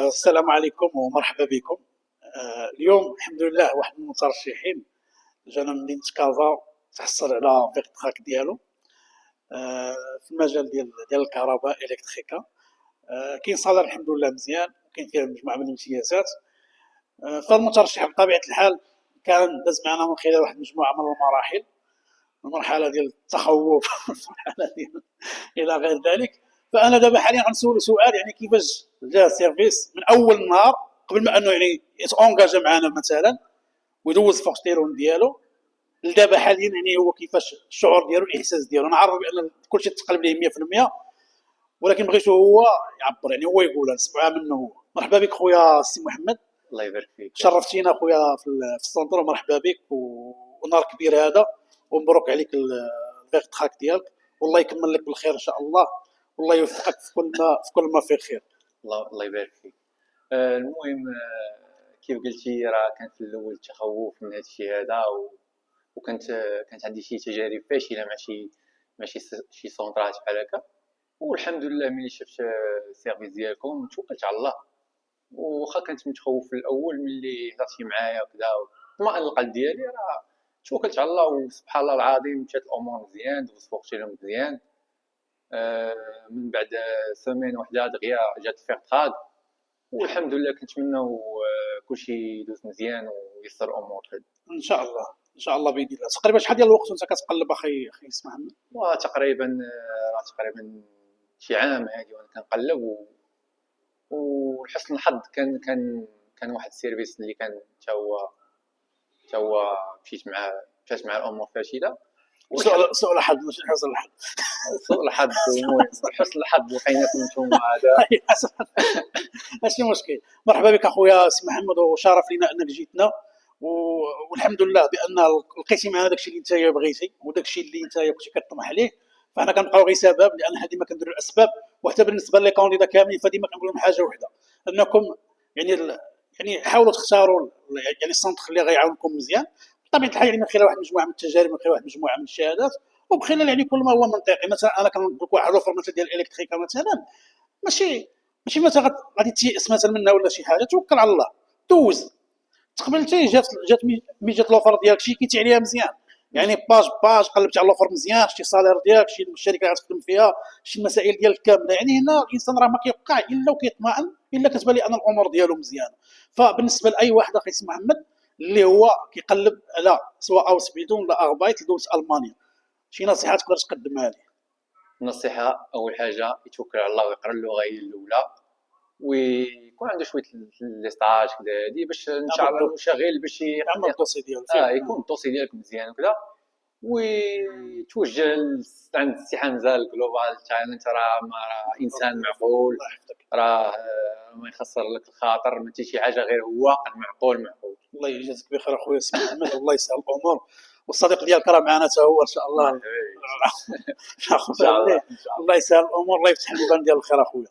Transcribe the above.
السلام عليكم ومرحبا بكم. اليوم الحمد لله واحد من المترشحين جانا من مدينة كازا تحصل على فيغ تراك ديالو في المجال ديال الكهرباء الكتريكا. كاين صالير الحمد لله مزيان، وكاين فيه مجموعة من الامتيازات. فالمترشح بطبيعة الحال كان داز معنا من خلال واحد المجموعة من المراحل، المرحلة ديال التخوف المرحلة ديال إلى غير ذلك. فأنا دابا حاليا غنسولو سؤال، يعني كيفاش جا السيرفيس من أول نهار قبل ما أنه يعني يتأونجاجا معنا مثلا ويدوز فوق التيرون ديالو لدابا حاليا، يعني هو كيفاش الشعور ديالو الإحساس ديالو. أنا عارف بأن كلشي تقلب ليه 100%، ولكن بغيتو هو يعبر، يعني هو يقول نسمعها منه هو. مرحبا بك خويا سي محمد، الله يبارك فيك. شرفتينا خويا في السنتر، ومرحبا بك ونهار كبير هذا، ومبروك عليك الفيغ تراك ديالك، والله يكمل لك بالخير ان شاء الله، والله يوفقك في كل ما فيه خير. الله يبارك فيك. المهم، كيف قلتي راه كان في الاول تخوف من هذا الشيء هذا، كانت عندي شي تجارب فاشله مع شي سونطرات بحال هكا. والحمد لله ملي شفت السيرفيس ديالكم توكلت على الله، وخا كنت متخوف في الاول ملي هضرتي معايا وكذا اطمئن القلب ديالي، راه توكلت على الله وسبحان الله العظيم مشات الامور مزيان، دوزت فوق لهم مزيان. من بعد سيمين وحده دغيا جات فيغ تراك، والحمد لله كنتمناو كلشي يدوز مزيان ويسر الامور هاد. ان شاء الله ان شاء الله باذن الله. تقريبا شحال ديال الوقت وانت كتقلب اخي اسمح محمد؟ وتقريبا تقريبا شي عام هادي وانا كنقلب ولحسن الحظ كان واحد السيرفيس اللي كان حتى هو مشات مع الامور فاشله. سوء الحظ ماشي حسن الحظ. سوء الحظ. المهم حسن الحظ لقيناكم نتوما هذا. ماشي مشكل. مرحبا بك اخويا سي محمد، وشرف لينا انك جيتنا، والحمد لله بان لقيتي معنا داكشي اللي نتايا بغيتي وداكشي اللي نتايا كنتي كطمح ليه. فاحنا كنبقاو غير سبب، لان حنا ديما كنديروا الاسباب، وحتى بالنسبه لي كانديدا كاملين فديما كنقول لهم حاجه وحده، انكم يعني حاولوا تختاروا يعني السونتر اللي غيعاونكم مزيان بطبيعه الحال، يعني من خلال واحد المجموعه من التجارب، من خلال واحد المجموعه من الشهادات، وبخلال يعني كل ما هو منطقي. مثلا انا كنقول لك واحد الاوفر مثلا ديال الالكتريكا مثلا، ماشي مثلا غادي تيأس مثلا منها ولا شي حاجه، توكل على الله دوز. تقبلتي ملي جات لوفر ديالك شي كيتي عليها مزيان، يعني باج قلبتي على لوفر مزيان، شتي صالير ديالك، شي الشركه اللي غتخدم فيها، شي المسائل ديالك كامله. يعني هنا الانسان راه ما كيوقع الا وكيطمئن، الا كتبان لي ان الامور ديالو مزيانه. فبالنسبه لاي واحد اخي اسمه محمد اللي هو كيقلب على سواء اوس بيدون ولا اغبايت لدولة المانيا، شي نصيحه تقدر تقدمها لي؟ النصيحه اول حاجه يتوكل على الله ويقرا اللغه هي الاولى، ويكون عنده شويه لي ستاج كذا هادي باش ان شاء الله المشغل باش يعمل الدوسي ديالو يكون الدوسي ديالك مزيان وكذا. وتوجه عند السي حمزه الجلوبال تالنت، راه انسان معقول، راه ما يخسر لك الخاطر، ما شي حاجه غير هو معقول. الله يجازيك بخير اخويا سي محمد، الله يسهل الامور، والصديق ديالك راه معنا حتى هو ان شاء الله. ان شاء الله الله يسهل الامور، الله يفتح البيبان ديال الخير اخويا.